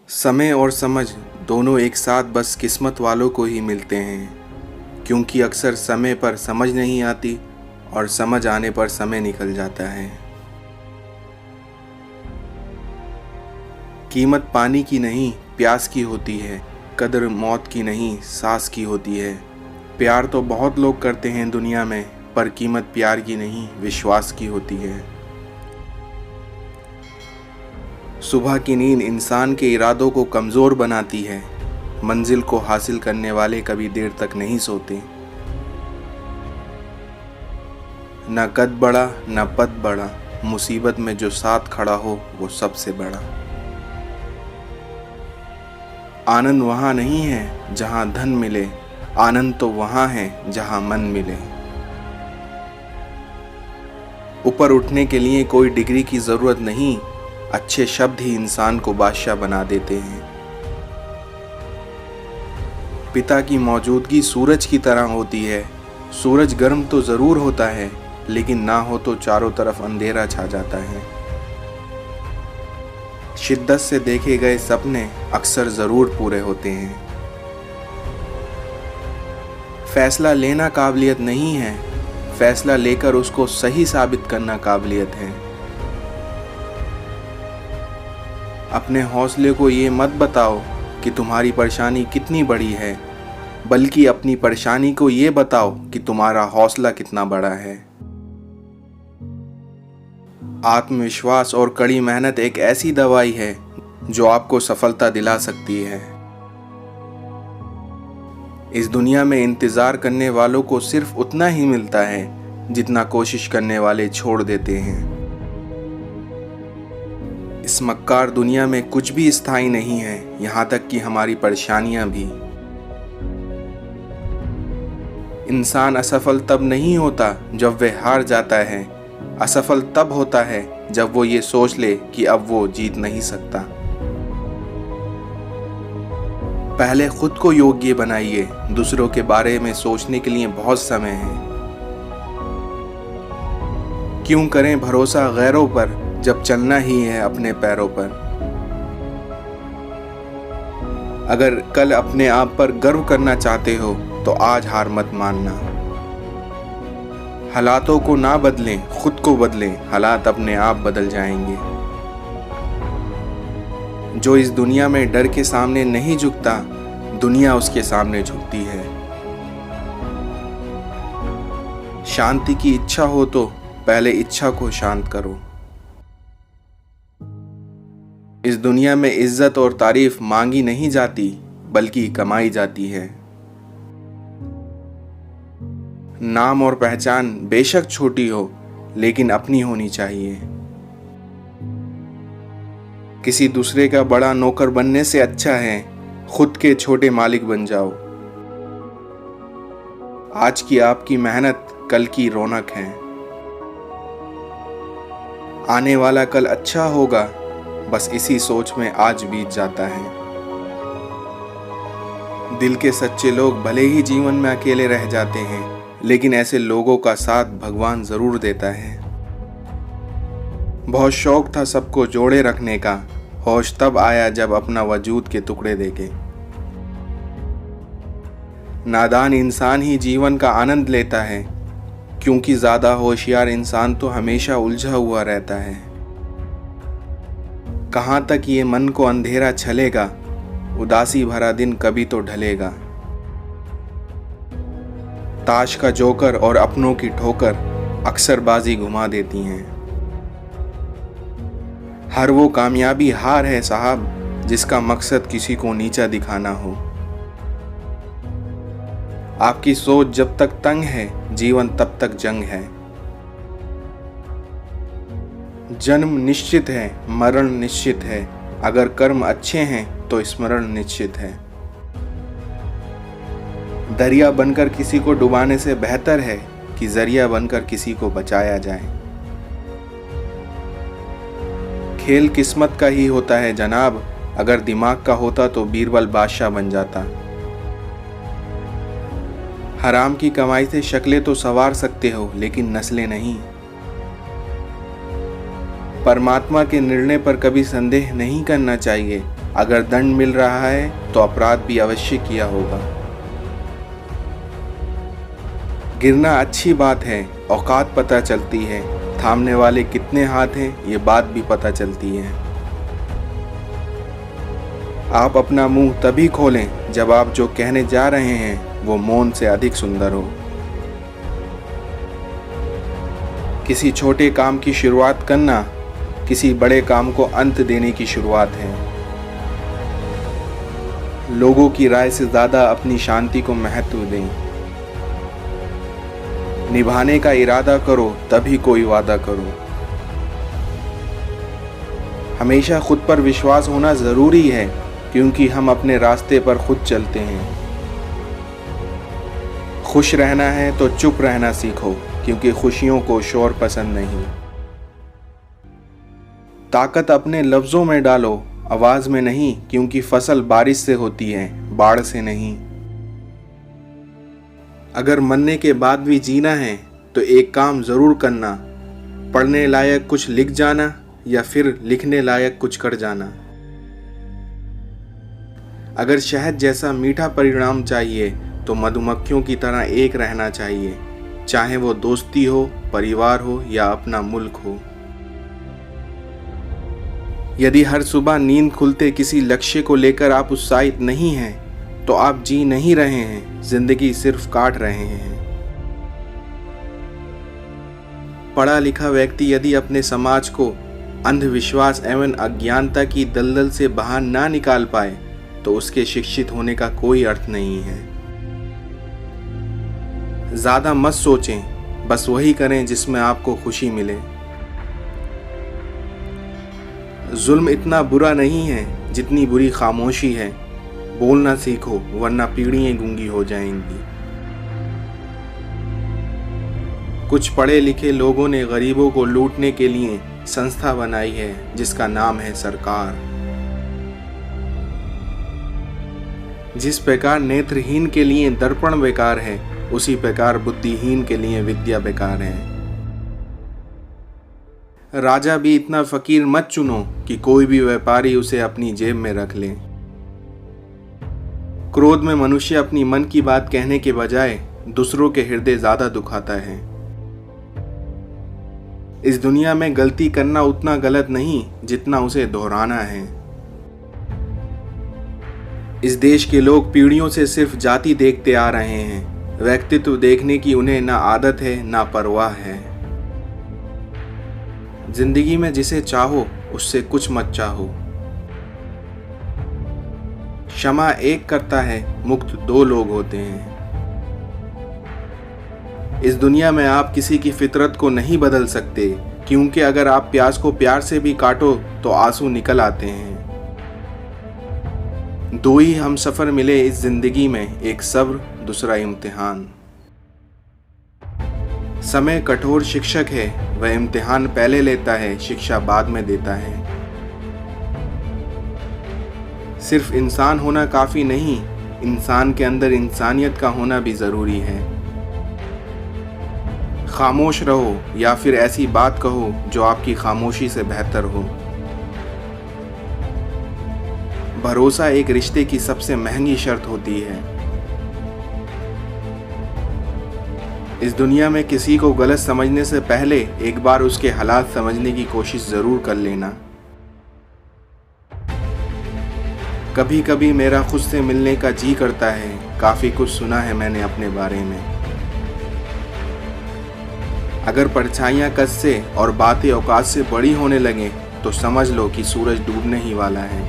समय और समझ दोनों एक साथ बस किस्मत वालों को ही मिलते हैं, क्योंकि अक्सर समय पर समझ नहीं आती और समझ आने पर समय निकल जाता है। कीमत पानी की नहीं प्यास की होती है, कदर मौत की नहीं सांस की होती है। प्यार तो बहुत लोग करते हैं दुनिया में, पर कीमत प्यार की नहीं विश्वास की होती है। सुबह की नींद इंसान के इरादों को कमज़ोर बनाती है। मंजिल को हासिल करने वाले कभी देर तक नहीं सोते। न कद बड़ा न पद बड़ा, मुसीबत में जो साथ खड़ा हो वो सबसे बड़ा। आनंद वहाँ नहीं है जहाँ धन मिले, आनंद तो वहाँ है जहाँ मन मिले। ऊपर उठने के लिए कोई डिग्री की ज़रूरत नहीं, अच्छे शब्द ही इंसान को बादशाह बना देते हैं। पिता की मौजूदगी सूरज की तरह होती है। सूरज गर्म तो ज़रूर होता है, लेकिन ना हो तो चारों तरफ अंधेरा छा जाता है। शिद्दत से देखे गए सपने अक्सर ज़रूर पूरे होते हैं। फैसला लेना काबिलियत नहीं है, फैसला लेकर उसको सही साबित करना काबिलियत है। अपने हौसले को ये मत बताओ कि तुम्हारी परेशानी कितनी बड़ी है, बल्कि अपनी परेशानी को ये बताओ कि तुम्हारा हौसला कितना बड़ा है। आत्मविश्वास और कड़ी मेहनत एक ऐसी दवाई है जो आपको सफलता दिला सकती है। इस दुनिया में इंतज़ार करने वालों को सिर्फ उतना ही मिलता है जितना कोशिश करने वाले छोड़ देते हैं। इस मक्कार दुनिया में कुछ भी स्थायी नहीं है, यहाँ तक कि हमारी परेशानियां भी। इंसान असफल तब नहीं होता जब वह हार जाता है, असफल तब होता है जब वो ये सोच ले कि अब वो जीत नहीं सकता। पहले खुद को योग्य बनाइए, दूसरों के बारे में सोचने के लिए बहुत समय है। क्यों करें भरोसा गैरों पर जब चलना ही है अपने पैरों पर। अगर कल अपने आप पर गर्व करना चाहते हो तो आज हार मत मानना। हालातों को ना बदलें, खुद को बदलें, हालात अपने आप बदल जाएंगे। जो इस दुनिया में डर के सामने नहीं झुकता, दुनिया उसके सामने झुकती है। शांति की इच्छा हो तो पहले इच्छा को शांत करो। इस दुनिया में इज्जत और तारीफ मांगी नहीं जाती, बल्कि कमाई जाती है। नाम और पहचान बेशक छोटी हो, लेकिन अपनी होनी चाहिए। किसी दूसरे का बड़ा नौकर बनने से अच्छा है खुद के छोटे मालिक बन जाओ। आज की आपकी मेहनत कल की रौनक है। आने वाला कल अच्छा होगा, बस इसी सोच में आज बीत जाता है। दिल के सच्चे लोग भले ही जीवन में अकेले रह जाते हैं, लेकिन ऐसे लोगों का साथ भगवान जरूर देता है। बहुत शौक था सबको जोड़े रखने का, होश तब आया जब अपना वजूद के टुकड़े देखे। नादान इंसान ही जीवन का आनंद लेता है, क्योंकि ज़्यादा होशियार इंसान तो हमेशा उलझा हुआ रहता है। कहाँ तक ये मन को अंधेरा छलेगा, उदासी भरा दिन कभी तो ढलेगा। ताश का जोकर और अपनों की ठोकर अक्सर बाजी घुमा देती हैं। हर वो कामयाबी हार है साहब, जिसका मकसद किसी को नीचा दिखाना हो। आपकी सोच जब तक तंग है, जीवन तब तक जंग है। जन्म निश्चित है, मरण निश्चित है। अगर कर्म अच्छे हैं तो स्मरण निश्चित है। दरिया बनकर किसी को डुबाने से बेहतर है कि जरिया बनकर किसी को बचाया जाए। खेल किस्मत का ही होता है जनाब, अगर दिमाग का होता तो बीरबल बादशाह बन जाता। हराम की कमाई से शक्लें तो संवार सकते हो, लेकिन नस्लें नहीं। परमात्मा के निर्णय पर कभी संदेह नहीं करना चाहिए, अगर दंड मिल रहा है तो अपराध भी अवश्य किया होगा। गिरना अच्छी बात है, औकात पता चलती है। थामने वाले कितने हाथ हैं ये बात भी पता चलती है। आप अपना मुंह तभी खोलें जब आप जो कहने जा रहे हैं वो मौन से अधिक सुंदर हो। किसी छोटे काम की शुरुआत करना किसी बड़े काम को अंत देने की शुरुआत है। लोगों की राय से ज़्यादा अपनी शांति को महत्व दें। निभाने का इरादा करो तभी कोई वादा करो। हमेशा खुद पर विश्वास होना ज़रूरी है, क्योंकि हम अपने रास्ते पर खुद चलते हैं। खुश रहना है तो चुप रहना सीखो, क्योंकि खुशियों को शोर पसंद नहीं। ताकत अपने लफ्ज़ों में डालो, आवाज़ में नहीं, क्योंकि फसल बारिश से होती है, बाढ़ से नहीं। अगर मरने के बाद भी जीना है तो एक काम ज़रूर करना, पढ़ने लायक कुछ लिख जाना या फिर लिखने लायक कुछ कर जाना। अगर शहद जैसा मीठा परिणाम चाहिए तो मधुमक्खियों की तरह एक रहना चाहिए, चाहे वो दोस्ती हो, परिवार हो या अपना मुल्क हो। यदि हर सुबह नींद खुलते किसी लक्ष्य को लेकर आप उत्साहित नहीं हैं तो आप जी नहीं रहे हैं, जिंदगी सिर्फ काट रहे हैं। पढ़ा लिखा व्यक्ति यदि अपने समाज को अंधविश्वास एवं अज्ञानता की दलदल से बाहर ना निकाल पाए तो उसके शिक्षित होने का कोई अर्थ नहीं है। ज़्यादा मत सोचें, बस वही करें जिसमें आपको खुशी मिले। जुल्म इतना बुरा नहीं है जितनी बुरी खामोशी है। बोलना सीखो, वरना पीढ़ियां गूंगी हो जाएंगी। कुछ पढ़े लिखे लोगों ने गरीबों को लूटने के लिए संस्था बनाई है जिसका नाम है सरकार। जिस प्रकार नेत्रहीन के लिए दर्पण बेकार है, उसी प्रकार बुद्धिहीन के लिए विद्या बेकार है। राजा भी इतना फकीर मत चुनो कि कोई भी व्यापारी उसे अपनी जेब में रख ले। क्रोध में मनुष्य अपनी मन की बात कहने के बजाय दूसरों के हृदय ज्यादा दुखाता है। इस दुनिया में गलती करना उतना गलत नहीं जितना उसे दोहराना है। इस देश के लोग पीढ़ियों से सिर्फ जाति देखते आ रहे हैं, व्यक्तित्व देखने की उन्हें ना आदत है ना परवाह है। जिंदगी में जिसे चाहो उससे कुछ मत चाहो। क्षमा एक करता है, मुक्त दो लोग होते हैं। इस दुनिया में आप किसी की फितरत को नहीं बदल सकते, क्योंकि अगर आप प्याज को प्यार से भी काटो तो आंसू निकल आते हैं। दो ही हम सफ़र मिले इस जिंदगी में, एक सब्र दूसरा इम्तिहान। समय कठोर शिक्षक है, वह इम्तिहान पहले लेता है, शिक्षा बाद में देता है। सिर्फ इंसान होना काफ़ी नहीं, इंसान के अंदर इंसानियत का होना भी ज़रूरी है। खामोश रहो या फिर ऐसी बात कहो जो आपकी खामोशी से बेहतर हो। भरोसा एक रिश्ते की सबसे महंगी शर्त होती है। इस दुनिया में किसी को गलत समझने से पहले एक बार उसके हालात समझने की कोशिश ज़रूर कर लेना। कभी कभी मेरा खुद से मिलने का जी करता है, काफ़ी कुछ सुना है मैंने अपने बारे में। अगर परछाइयाँ कद से और बातें औकात से बड़ी होने लगें तो समझ लो कि सूरज डूबने ही वाला है।